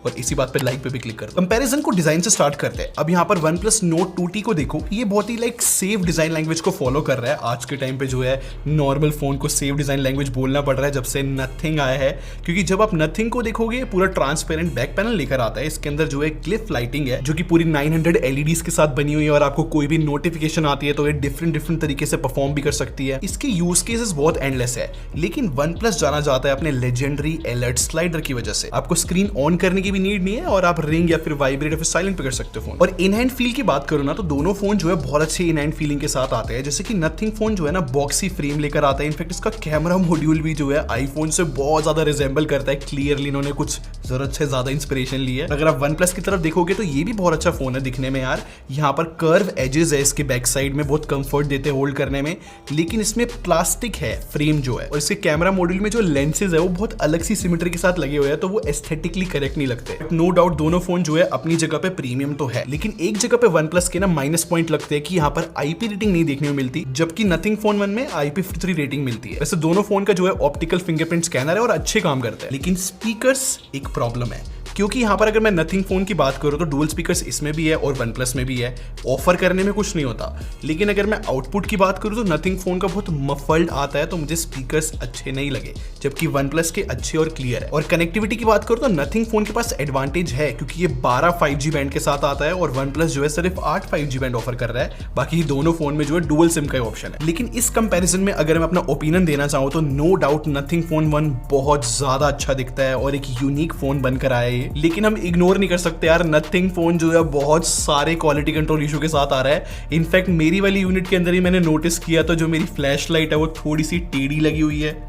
और इसी बात पे लाइक पे भी क्लिक कर दो। कंपैरिजन को डिजाइन से स्टार्ट करते हैं। अब यहाँ पर OnePlus Nord 2T को देखो, ये बहुत ही लाइक सेफ डिजाइन लैंग्वेज को फॉलो कर रहा है। आज के टाइम पे जो है नॉर्मल फोन को सेफ डिजाइन लैंग्वेज बोलना पड़ रहा है जब से नथिंग आया है, क्योंकि जब आप नथिंग को देखोगे पूरा ट्रांसपेरेंट बैक पैनल लेकर आता है। इसके अंदर जो है क्लिफ लाइटिंग है जो कि पूरी 900 LEDs के साथ बनी हुई है और आपको कोई भी नोटिफिकेशन आती है तो ये डिफरेंट तरीके से परफॉर्म भी कर सकती है। इसके यूज केसेस बहुत एंडलेस है, लेकिन OnePlus जाना जाता है अपने लेजेंडरी अलर्ट स्लाइडर की वजह से। आपको स्क्रीन ऑन करने की भी नीड नहीं है और आप रिंग या फिर वाइब्रेट या फिर साइलेंट पे कर सकते हो फोन। और इन हैंड फील की बात करो ना तो दोनों फोन जो है बहुत अच्छे इन हैंड फीलिंग के साथ आते हैं। जैसे कि नथिंग फोन जो है ना बॉक्सी फ्रेम लेकर आता है। इनफैक्ट इसका कैमरा मॉड्यूल भी जो है आईफोन से बहुत ज्यादा रिजेंबल करता है। क्लियरली इन्होंने कुछ जरूरत से ज्यादा इंस्पिरेशन ली है। अगर आप OnePlus की तरफ देखोगे तो ये भी बहुत अच्छा फोन है दिखने में यार। यहाँ पर कर्व एजेस है इसके बैक साइड में, बहुत कंफर्ट देते हैं होल्ड करने में, लेकिन इसमें प्लास्टिक है फ्रेम जो है। और इसके कैमरा मॉड्यूल में जो लेंसेज है वो बहुत अलग सी सिमेट्री के साथ लगे हुए हैं, तो वो एस्थेटिकली करेक्ट नहीं लगते। नो डाउट दोनों फोन जो है अपनी जगह पे प्रीमियम तो है, लेकिन एक जगह पे OnePlus के ना माइनस पॉइंट लगते हैं कि यहाँ पर IP रेटिंग नहीं देखने को मिलती, जबकि नथिंग फोन 1 में IP53 रेटिंग मिलती है। वैसे दोनों फोन का जो है ऑप्टिकल फिंगरप्रिंट स्कैनर है और अच्छे काम करते हैं, लेकिन स्पीकर्स एक प्रॉब्लम है। क्योंकि यहाँ पर अगर मैं नथिंग फोन की बात करूँ तो डुअल स्पीकर्स इसमें भी है और OnePlus में भी है। ऑफर करने में कुछ नहीं होता, लेकिन अगर मैं आउटपुट की बात करूँ तो नथिंग फोन का बहुत मफल्ड आता है, तो मुझे स्पीकर्स अच्छे नहीं लगे, जबकि OnePlus के अच्छे और क्लियर है। और कनेक्टिविटी की बात करूँ तो नथिंग फोन के पास एडवांटेज है क्योंकि ये 12 5G बैंड के साथ आता है और OnePlus जो है सिर्फ 8 5G बैंड ऑफर कर रहा है। बाकी दोनों फोन में जो है डुअल सिम का ऑप्शन है। लेकिन इस कंपेरिजन में अगर मैं अपना ओपिनियन देना चाहूँ तो नो डाउट नथिंग फोन 1 बहुत ज्यादा अच्छा दिखता है और एक यूनिक फोन बनकर आया है। लेकिन हम इग्नोर नहीं कर सकते यार, नथिंग फोन जो है बहुत सारे क्वालिटी कंट्रोल इशू के साथ आ रहा है। इनफैक्ट मेरी वाली यूनिट के अंदर ही मैंने नोटिस किया तो जो मेरी फ्लैश लाइट है वो थोड़ी सी टेढ़ी लगी हुई है।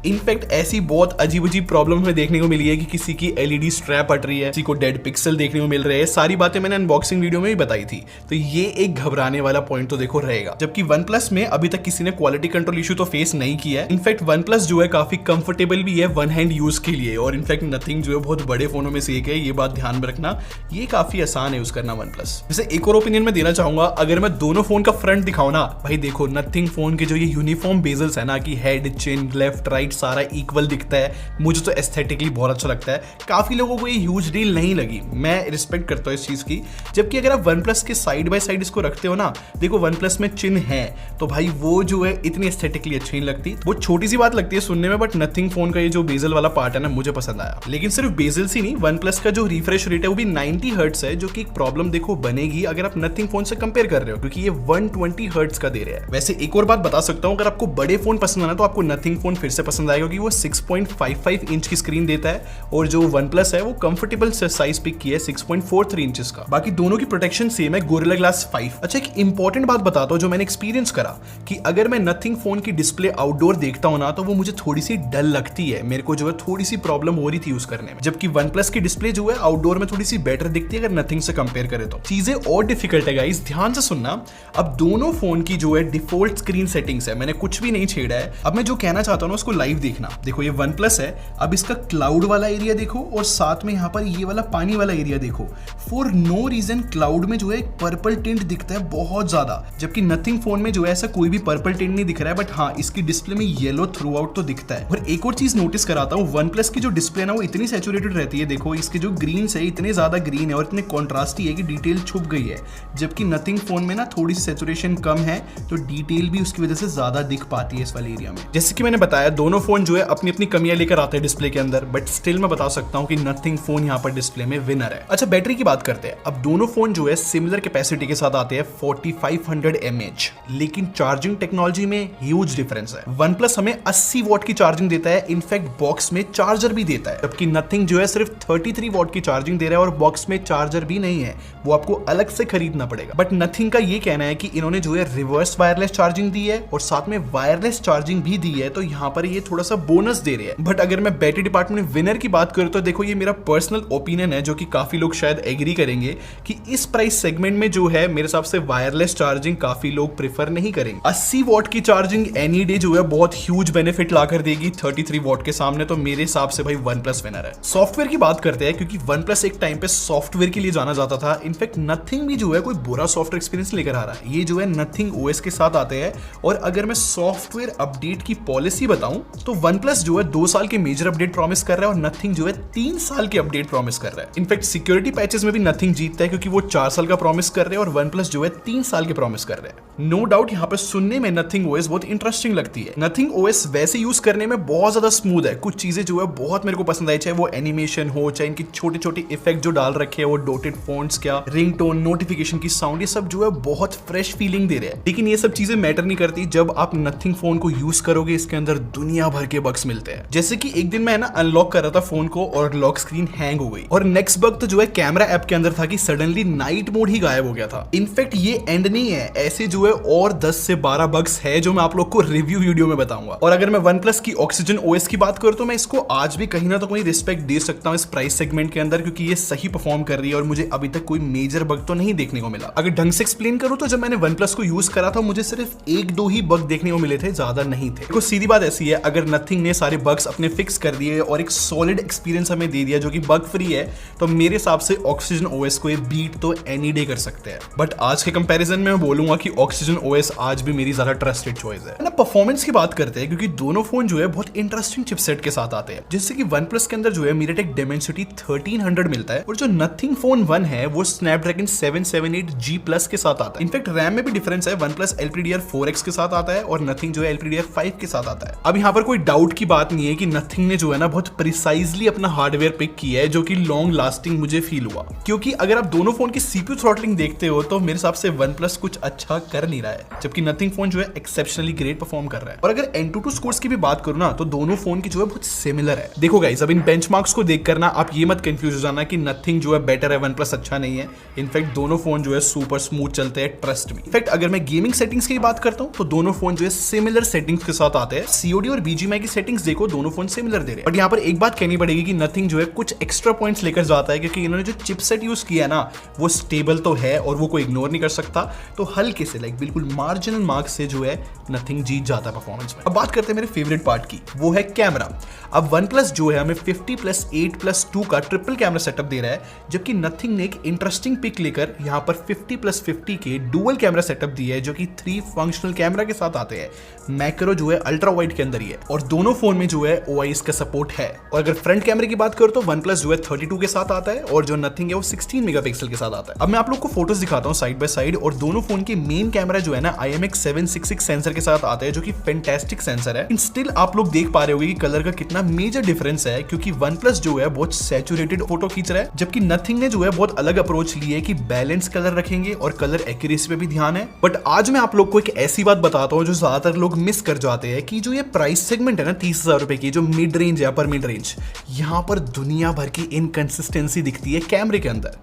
इनफैक्ट ऐसी बहुत अजीब अजीब प्रॉब्लम हमें देखने को मिली है कि किसी की LED स्ट्रैप हट रही है, किसी को डेड पिक्सल देखने को मिल रहे हैं। सारी बातें मैंने अनबॉक्सिंग वीडियो में भी बताई थी, तो ये एक घबराने वाला पॉइंट तो देखो रहेगा। जबकि OnePlus में अभी तक किसी ने क्वालिटी कंट्रोल इशू तो फेस नहीं किया है। इनफैक्ट OnePlus जो है काफी कंफर्टेबल भी है वन हैंड यूज के लिए, और इनफैक्ट नथिंग जो है बहुत बड़े फोनों में से एक है, ये बात ध्यान में रखना, ये काफी आसान है यूज करना OnePlus। जैसे एक और ओपिनियन में देना चाहूंगा, अगर मैं दोनों फोन का फ्रंट दिखाऊं ना, भाई देखो नथिंग फोन के जो ये यूनिफॉर्म बेजल्स है ना कि हेड चिन लेफ्ट राइट सारा इक्वल दिखता है, मुझे तो एस्थेटिकली बहुत अच्छा लगता है। काफी लोगों को ये ह्यूज डील नहीं लगी, मैं रिस्पेक्ट करता हूँ इस चीज की। जबकि अगर आप OnePlus के साइड बाय साइड इसको रखते हो ना, देखो OnePlus में चिन्ह है तो भाई वो जो है इतनी एस्थेटिकली अच्छी नहीं लगती, वो छोटी सी बात लगती है सुनने में। बट नथिंग फोन का ये जो बेजल वाला पार्ट है ना मुझे पसंद आया। लेकिन सिर्फ बेजल्स ही नहीं, OnePlus का जो रिफ्रेश रेट है वो भी 90 हर्ट्ज है, जो कि एक प्रॉब्लम देखो बनेगी अगर आप नथिंग फोन से कंपेयर कर रहे हो, क्योंकि ये 120 हर्ट्ज का दे रहा है। वैसे एक और बात बता सकता हूँ, अगर आपको बड़े फोन पसंद आना तो आपको नथिंग फोन फिर से पसंद आएगा, क्योंकि वो 6.55 इंच की स्क्रीन देता है और जो OnePlus है वो कंफर्टेबल साइज पिक की है 6.43 इंचेस का। बाकी दोनों की प्रोटेक्शन सेम है, गोरिल्ला ग्लास 5। अच्छा एक इंपॉर्टेंट बात बताता हूं जो मैंने एक्सपीरियंस करा, कि अगर मैं नथिंग फोन की डिस्प्ले आउटडोर देखता हूं ना तो वो मुझे थोड़ी सी डल लगती है, मेरे को जो है थोड़ी सी प्रॉब्लम हो रही थी यूज करने में। जबकि OnePlus की डिस्प्ले जो है आउटडोर में थोड़ी सी बेटर दिखती है अगर नथिंग से कंपेयर करें तो। चीजें और डिफिकल्ट है गाइस, ध्यान से सुनना। अब दोनों फोन की जो है डिफॉल्ट स्क्रीन सेटिंग्स है, मैंने कुछ भी नहीं छेड़ा है। अब मैं जो कहना चाहता हूं ना उसको लाइव देखना। देखो ये OnePlus है, अब इसका क्लाउड वाला एरिया देखो और साथ में यहाँ पर ये वाला पानी वाला एरिया देखो। फॉर नो रीजन क्लाउड में जो है एक पर्पल टिंट दिखता है बहुत ज्यादा, जबकि नथिंग फोन में जो है ऐसा कोई भी पर्पल टिंट नहीं दिख रहा है। बट हाँ इसकी डिस्प्ले में येलो थ्रू आउट तो दिखता है। और एक और चीज नोटिस कराता हूँ, OnePlus की जो डिस्प्ले ना वो इतनी सैचुरेटेड रहती है, देखो इसके जो ग्रीन है इतने ज्यादा ग्रीन है और इतने कॉन्ट्रास्टी है कि डिटेल छुप गई है। जबकि नथिंग फोन में ना थोड़ी सी सैचुरेशन कम है, तो डिटेल भी उसकी वजह से ज्यादा दिख पाती है इस वाले एरिया में। जैसे कि मैंने बताया दोनों फोन जो है अपनी अपनी कमियां लेकर आते हैं डिस्प्ले के अंदर, बट स्टिल मैं बता सकता हूं कि नथिंग फोन यहां पर डिस्प्ले में विनर है। अच्छा बैटरी की बात करते हैं। अब दोनों फोन जो है सिमिलर कैपेसिटी के साथ आते हैं 4500 mAh, लेकिन चार्जिंग टेक्नोलॉजी में ह्यूज डिफरेंस है। OnePlus हमें 80 वॉट की चार्जिंग देता है, इनफैक्ट बॉक्स में चार्जर भी देता है, जबकि नथिंग जो है सिर्फ 33 वॉट की चार्जिंग दे रहा है और बॉक्स में चार्जर भी नहीं है, वो आपको अलग से खरीदना पड़ेगा। बट नथिंग का ये कहना है कि इन्होंने जो है रिवर्स वायरलेस चार्जिंग दी है और साथ में वायरलेस चार्जिंग भी दी है, तो यहाँ पर ये थोड़ा सा बोनस दे रहे हैं। बट अगर मैं बैटरी डिपार्टमेंट विनर की बात करूं तो देखो ये मेरा पर्सनल ओपिनियन है, जो कि काफी लोग शायद एग्री करेंगे कि इस प्राइस सेगमेंट में जो है मेरे हिसाब से वायरलेस चार्जिंग काफी लोग प्रेफर नहीं करेंगे। 80 वॉट की चार्जिंग एनी डे जो है बहुत ह्यूज बेनिफिट लाकर देगी 33 वॉट के सामने, तो मेरे हिसाब से भाई OnePlus विनर है। सॉफ्टवेयर की बात करते हैं, क्योंकि OnePlus एक टाइम पे सॉफ्टवेयर के लिए जाना जाता था। इनफैक्ट नथिंग भी जो है कोई बुरा सॉफ्टवेयर एक्सपीरियंस लेकर आ रहा है, ये जो है नथिंग OS के साथ आते हैं। और अगर मैं सॉफ्टवेयर अपडेट की पॉलिसी बताऊं तो वन प्लस जो है 2 साल के मेजर अपडेट प्रॉमिस कर रहा है और नथिंग जो है 3 साल के अपडेट प्रॉमिस कर रहा है। इनफैक्ट सिक्योरिटी पैचेस में भी नथिंग जीतता है क्योंकि वो 4 साल का प्रॉमिस कर रहे हैं और वन प्लस जो है 3 साल के प्रॉमिस कर रहे हैं। नो डाउट यहाँ पे सुनने में नथिंग ओएस बहुत इंटरेस्टिंग लगती है। नथिंग ओएस वैसे यूज करने में बहुत ज्यादा स्मूथ है। कुछ चीजें जो है बहुत मेरे को पसंद आई, चाहे वो एनिमेशन हो, चाहे इनकी छोटे छोटे इफेक्ट जो डाल रखे हैं, वो डॉटेड फॉन्ट्स, क्या रिंगटोन, नोटिफिकेशन की साउंड, ये सब जो है बहुत फ्रेश फीलिंग दे रहे हैं। लेकिन ये सब चीजें मैटर नहीं करती जब आप नथिंग फोन को यूज करोगे। इसके अंदर दुनिया भर के बग्स मिलते हैं। जैसे कि एक दिन मैं ना अनलॉक कर रहा था फोन को और लॉक स्क्रीन हैंग हो गई, और नेक्स्ट बग तो जो है कैमरा ऐप के अंदर था कि सडनली नाइट मोड ही गायब हो गया था। इनफैक्ट ये एंड नहीं है, ऐसे जो है और 10 से 12 बग्स है जो मैं आप लोग को रिव्यू वीडियो में बताऊंगा। और अगर मैं वन प्लस की ऑक्सीजन ओएस की बात करूं तो मैं इसको आज भी कहीं ना तो कहीं रिस्पेक्ट दे सकता हूं इस प्राइस सेगमेंट के अंदर, क्योंकि ये सही परफॉर्म कर रही है और मुझे अभी तक कोई मेजर बग तो नहीं देखने को मिला। अगर ढंग से एक्सप्लेन करूं तो जब मैंने वन प्लस को यूज करा था मुझे सिर्फ 1-2 ही बग देखने को मिले थे, ज्यादा नहीं थे। देखो सीधी बात ऐसी है, अगर नथिंग ने सारे बग्स अपने फिक्स कर दिए और एक सॉलिड एक्सपीरियंस हमें दे दिया जो कि बग फ्री है, तो मेरे हिसाब से ऑक्सीजन ओएस को ये बीट तो एनी डे कर सकते हैं। बट आज के कंपैरिजन में मैं बोलूंगा कि ऑक्सीजन ओएस आज भी मेरी ज्यादा ट्रस्टेड चॉइस है ना। परफॉर्मेंस की बात करते हैं क्योंकि दोनों फोन जो है बहुत इंटरेस्टिंग चिपसेट के साथ आते हैं। जैसे कि वन प्लस के अंदर जो है MediaTek Dimensity 1300 मिलता है और जो नथिंग फोन 1 है वो Snapdragon 778G+ के साथ आता है। इनफैक्ट रैम में भी डिफरेंस है, वन प्लस LPDDR4X के साथ आता है और नथिंग जो है LPDDR5 के साथ आता है। अब यहाँ पर कोई डाउट की बात नहीं है कि नथिंग ने जो है ना बहुत प्रिसाइजली अपना हार्डवेयर पिक किया है जो कि लॉन्ग लास्टिंग मुझे फील हुआ, क्योंकि अगर आप दोनों फोन की CPU थ्रॉटलिंग देखते हो तो मेरे हिसाब से वन प्लस कुछ अच्छा कर नहीं रहा है, जबकि नथिंग फोन जो है एक्सेप्शनली ग्रेट परफॉर्म कर रहा है। और अगर Antutu स्कोर्स की भी बात करूं ना तो दोनों फोन की जो है बहुत सिमिलर है। देखो गाइस, अब इन बेंचमार्क्स को देखकर ना आप ये मत कंफ्यूज हो जाना कि नथिंग जो है बेटर है, वन प्लस अच्छा नहीं है। इनफैक्ट दोनों फोन जो है सुपर स्मूथ चलते हैं, ट्रस्ट मी। इनफैक्ट अगर मैं गेमिंग सेटिंग्स की बात करता हूं तो दोनों फोन जो है सिमिलर सेटिंग्स के साथ आते हैं। COD और BGMI की सेटिंग्स देखो, दोनों फोन सिमिलर दे रहे हैं। बट यहाँ पर एक बात कहनी पड़ेगी कि नथिंग जो है कुछ एक्स्ट्रा पॉइंट्स लेकर जाता है, क्योंकि इन्होंने जो चिपसेट यूज किया है ना वो स्टेबल तो है और वो कोई इग्नोर नहीं कर सकता। तो हल्के से बिल्कुल मार्जिनल मार्क्स से जो है नथिंग जीत जाता है परफॉर्मेंस में। अब बात करते हैं मेरे फेवरेट पार्ट की, वो है कैमरा। अब वन प्लस जो है हमें 50+8+2 का ट्रिपल कैमरा सेटअप दे रहा है, जबकि नथिंग ने एक इंटरेस्टिंग पिक लेकर यहाँ पर 50+50 के डुअल कैमरा सेटअप दिया है जो कि 3 फंक्शनल कैमरा के साथ आते हैं। मैक्रो जो है अल्ट्रा वाइड के अंदर ही है और दोनों फोन में जो है OIS का सपोर्ट है। और अगर फ्रंट कैमरे की बात करो तो वन प्लस जो है 32 के साथ आता है और जो नथिंग है वो 16 मेगापिक्सल के साथ आता है। अब मैं आप लोग को फोटोज दिखाता हूँ साइड बाय साइड, और दोनों फोन के मेन कैमरा जो है ना IMX766 सेंसर के साथ आता है जो कि फैंटास्टिक सेंसर है। स्टिल आप लोग देख पा रहे होंगे कि कलर का कितना मेजर डिफरेंस है, क्योंकि वन प्लस जो है बहुत सैचुरेटेड फोटो खींच रहा है, जबकि नथिंग ने जो है बहुत अलग अप्रोच ली है कि बैलेंस कलर रखेंगे और कलर एक्यूरेसी पे भी ध्यान है। बट आज मैं आप लोग को एक ऐसी बात बताता हूँ जो ज्यादातर लोग मिस कर जाते हैं कि जो ये प्राइस सेगमेंट है ना 30,000 रुपए की, जो मिड रेंज है, अपर मिड रेंज, यहाँ पर दुनिया भर की इनकंसिस्टेंसी दिखती है कैमरे के अंदर।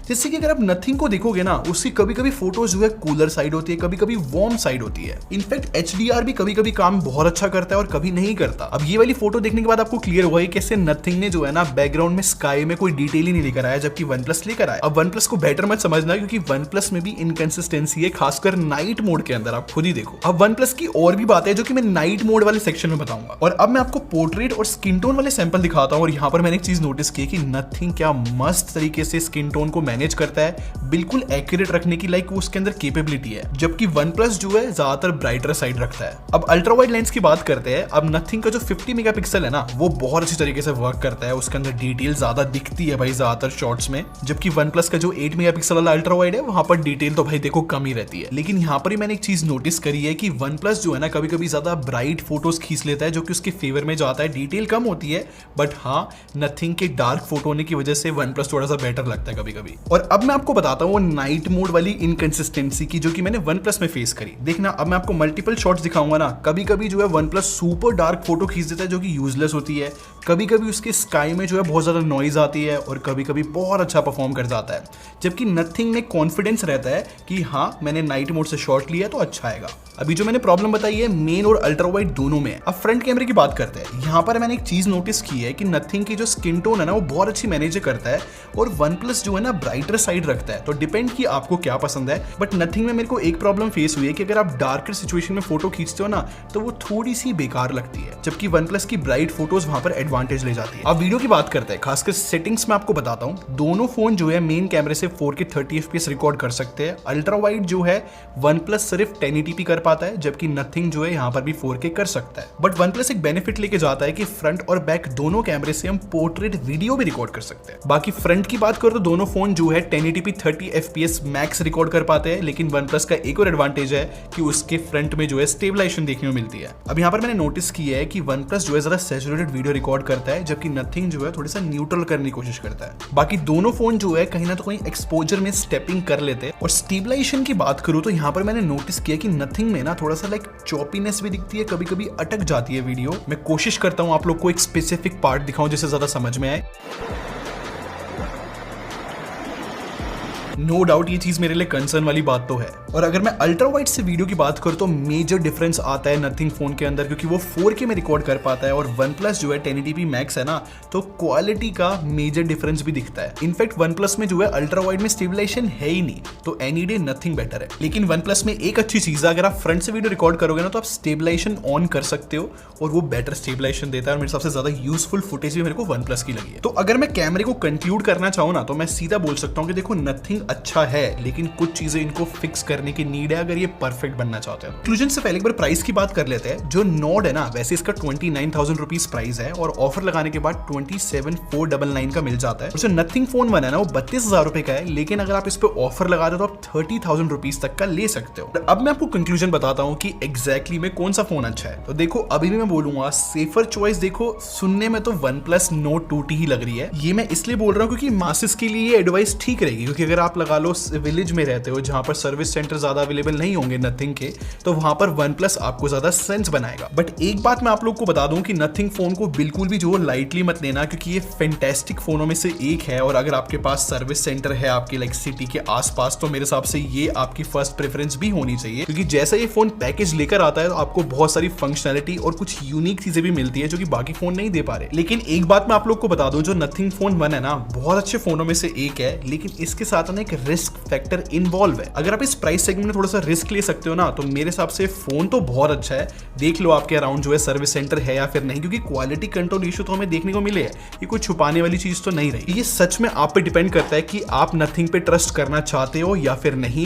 जैसे कि अगर आप नथिंग को देखोगे ना, उसकी कभी कभी फोटोज जो है कूलर साइड होती है, कभी कभी वार्म साइड होती है। इनफैक्ट HDR भी कभी कभी काम बहुत अच्छा करता है और कभी नहीं करता। अब ये वाली फोटो देखने के बाद आपको क्लियर हुआ है कैसे नथिंग ने जो है ना बैकग्राउंड में स्काई में कोई डिटेल ही नहीं लेकर आया, जबकि वन प्लस लेकर आया। अब वन प्लस को बेटर मत समझना, क्योंकि वन प्लस में भी इनकंसिस्टेंसी है, खासकर नाइट मोड के अंदर, आप खुद ही देखो। अब वन प्लस की और भी बात है जो कि मैं नाइट मोड वाले सेक्शन में बताऊंगा। और अब मैं आपको पोर्ट्रेट और स्किन टोन वाले सैंपल दिखाता हूं, और यहाँ पर मैंने एक चीज नोटिस की कि नथिंग क्या मस्त तरीके से स्किन टोन को मैनेज करता है, बिल्कुल एक्यूरेट रखने की वो उसके अंदर कैपेबिलिटी है, जबकि वन प्लस जो है ज्यादातर ब्राइटर साइड रखता है। अब अल्ट्रा वाइड लेंस की बात करते हैं। अब नथिंग का जो 50 मेगापिक्सल है ना वो बहुत अच्छी तरीके से वर्क करता है, उसके अंदर डिटेल ज्यादा दिखती है भाई ज्यादातर शॉट्स में, जबकि वन प्लस का जो 8 मेगापिक्सल वाला अल्ट्रा वाइड है वहां पर डिटेल तो भाई देखो कम ही रहती है। लेकिन यहाँ पर ही मैंने एक चीज नोटिस करी है कि वन प्लस जो है ना कभी कभी ज्यादा ब्राइट फोटोज खींच लेता है, जो कि उसके फेवर में जाता है, डिटेल कम होती है। बट हाँ, नथिंग के डार्क फोटो होने की वजह से वन प्लस थोड़ा सा बेटर लगता है कभी कभी। और अब मैं आपको बताता हूँ नाइट मोड वाली इनकंसिस्टेंसी की जो कि मैंने वन प्लस में फेस करी। देखना, अब मैं आपको मल्टीपल शॉट्स दिखाऊंगा ना, कभी कभी जो है one plus super dark photo खींच देता है जो कि यूजलेस होती है, कभी कभी उसके स्काई में जो है बहुत ज्यादा नॉइज आती है, और कभी कभी बहुत अच्छा परफॉर्म कर जाता है, जबकि नथिंग में कॉन्फिडेंस रहता है कि हाँ मैंने नाइट मोड से शॉट लिया तो अच्छा आएगा। अभी जो मैंने प्रॉब्लम बताई है मेन और अल्ट्रा वाइड दोनों में। अब फ्रंट कैमरे की बात करते हैं। यहाँ पर मैंने एक चीज नोटिस की है कि नथिंग की जो स्किन टोन है ना वो बहुत अच्छी मैनेज करता है, और वन प्लस जो है ना ब्राइटर साइड रखता है। तो डिपेंड कि आपको क्या पसंद है। बट नथिंग में मेरे को एक प्रॉब्लम फेस हुई है कि अगर आप डार्कर सिचुएशन में फोटो खींचते हो ना तो वो थोड़ी सी बेकार लगती है, जबकि वन प्लस की ब्राइट फोटोज वहां पर एडवांस एडवांटेज ले जाती है। अब वीडियो की बात करते हैं, खासकर सेटिंग्स में आपको बताता हूँ। दोनों फोन जो है मेन कैमरे से 4K 30 FPS रिकॉर्ड कर सकते हैं। अल्ट्रा वाइड जो है OnePlus सिर्फ 1080p कर पाता है, जबकि नथिंग जो है यहाँ पर भी 4K कर सकता है। बट OnePlus एक बेनिफिट लेके जाता है कि फ्रंट और बैक दोनों कैमरे से हम पोर्ट्रेट वीडियो भी रिकॉर्ड कर सकते हैं। बाकी फ्रंट की बात करो तो दोनों फोन जो है 1080p 30 FPS मैक्स रिकॉर्ड कर पाते हैं, लेकिन OnePlus का एक और एडवांटेज है कि उसके फ्रंट में जो है स्टेबलाइजेशन देखने को मिलती है। अब यहाँ पर मैंने नोटिस किया है कि OnePlus जो है ज्यादा सैचुरेटेड वीडियो रिकॉर्ड करता है, जबकि नथिंग जो है थोड़ा सा न्यूट्रल करने की कोशिश करता है। बाकी दोनों फोन जो है कहीं ना तो कहीं एक्सपोजर में स्टेपिंग कर लेते हैं। और स्टेबलाइजेशन की बात करूं तो यहाँ पर मैंने नोटिस किया कि नथिंग में ना थोड़ा सा लाइक चॉपीनेस भी दिखती है, कभी कभी अटक जाती है वीडियो। मैं कोशिश करता हूं आप लोग को एक स्पेसिफिक पार्ट दिखाऊं जिससे ज्यादा समझ में आए। नो डाउट ये चीज मेरे लिए कंसर्न वाली बात तो है। और अगर मैं अल्ट्रा वाइड से वीडियो की बात करूं तो मेजर डिफरेंस आता है नथिंग फोन के अंदर, क्योंकि वो 4K में रिकॉर्ड कर पाता है और OnePlus जो है 1080p मैक्स है ना, तो क्वालिटी का मेजर डिफरेंस भी दिखता है। इनफैक्ट OnePlus में जो है अल्ट्रा वाइड में स्टेबलाइजेशन है ही नहीं, तो एनी डे नथिंग बेटर है। लेकिन OnePlus में एक अच्छी चीज है, अगर आप फ्रंट से वीडियो रिकॉर्ड करोगे ना तो आप स्टेबलाइजेशन ऑन कर सकते हो और वो बेटर स्टेबलाइजेशन देता है। और मेरे सबसे ज्यादा यूजफुल फुटेज भी मेरे को OnePlus की लगी है। तो अगर मैं कैमरे को कंक्लूड करना चाहूँ ना तो मैं सीधा बोल सकता हूँ कि देखो नथिंग अच्छा है, लेकिन कुछ चीजें इनको फिक्स करने की नीड है अगर ये परफेक्ट बनना चाहते हैं। कंक्लूजन से पहले एक बार प्राइस की बात कर लेते हैं। जो नोड है ना, वैसे इसका 29,000 रुपीज प्राइस है और ऑफर लगाने के बाद 27,499 का मिल जाता है। और जो नथिंग फोन 1 है ना वो 32,000 रुपए का है, लेकिन अगर आप इस पे ऑफर लगा दो तो आप 30,000 रुपीज तक का ले सकते हो। अब मैं आपको कंक्लूजन बताता हूँ कि एग्जैक्टली में कौन सा फोन अच्छा है। तो देखो अभी भी मैं बोलूंगा सेफर चॉइस देखो सुनने में तो OnePlus Nord 2T ही लग रही है। ये मैं इसलिए बोल रहा हूँ क्योंकि मासेस के लिए ये एडवाइस ठीक रहेगी, क्योंकि अगर आप लगा लो विलेज में रहते हो जहां पर सर्विस सेंटर ज्यादा अवेलेबल नहीं होंगे नथिंग के, तो वहां पर OnePlus आपको ज्यादा सेंस बनाएगा। बट एक बात मैं आप लोग को बता दूं कि नथिंग फोन को बिल्कुल भी जो लाइटली मत लेना, क्योंकि ये फैंटास्टिक फोनों में से एक है। और अगर आपके पास सर्विस सेंटर है आपके लाइक सिटी के आसपास, तो मेरे हिसाब से ये आपकी फर्स्ट प्रेफरेंस भी होनी चाहिए, क्योंकि जैसा ये फोन पैकेज लेकर आता है तो आपको बहुत सारी फंक्शनैलिटी और कुछ यूनिक चीजें भी मिलती है जो कि बाकी फोन नहीं दे पा रहे। लेकिन एक बात मैं आप लोग को बता दूं, जो नथिंग फोन 1 है ना बहुत अच्छे फोनों में से एक है, लेकिन इसके साथ ना एक रिस्क फैक्टर इन्वॉल्व है। अगर आप इस प्राइस सेगमेंट में थोड़ा सा रिस्क ले सकते हो ना, तो मेरे हिसाब से फोन तो बहुत अच्छा है। देख लो आपके अराउंड जो है सर्विस सेंटर है या फिर नहीं, क्योंकि क्वालिटी कंट्रोल इशू तो हमें देखने को मिले है, ये कोई छुपाने वाली चीज तो नहीं रही। ये सच में आप पे डिपेंड करता है कि आप नथिंग पे ट्रस्ट करना चाहते हो या फिर नहीं।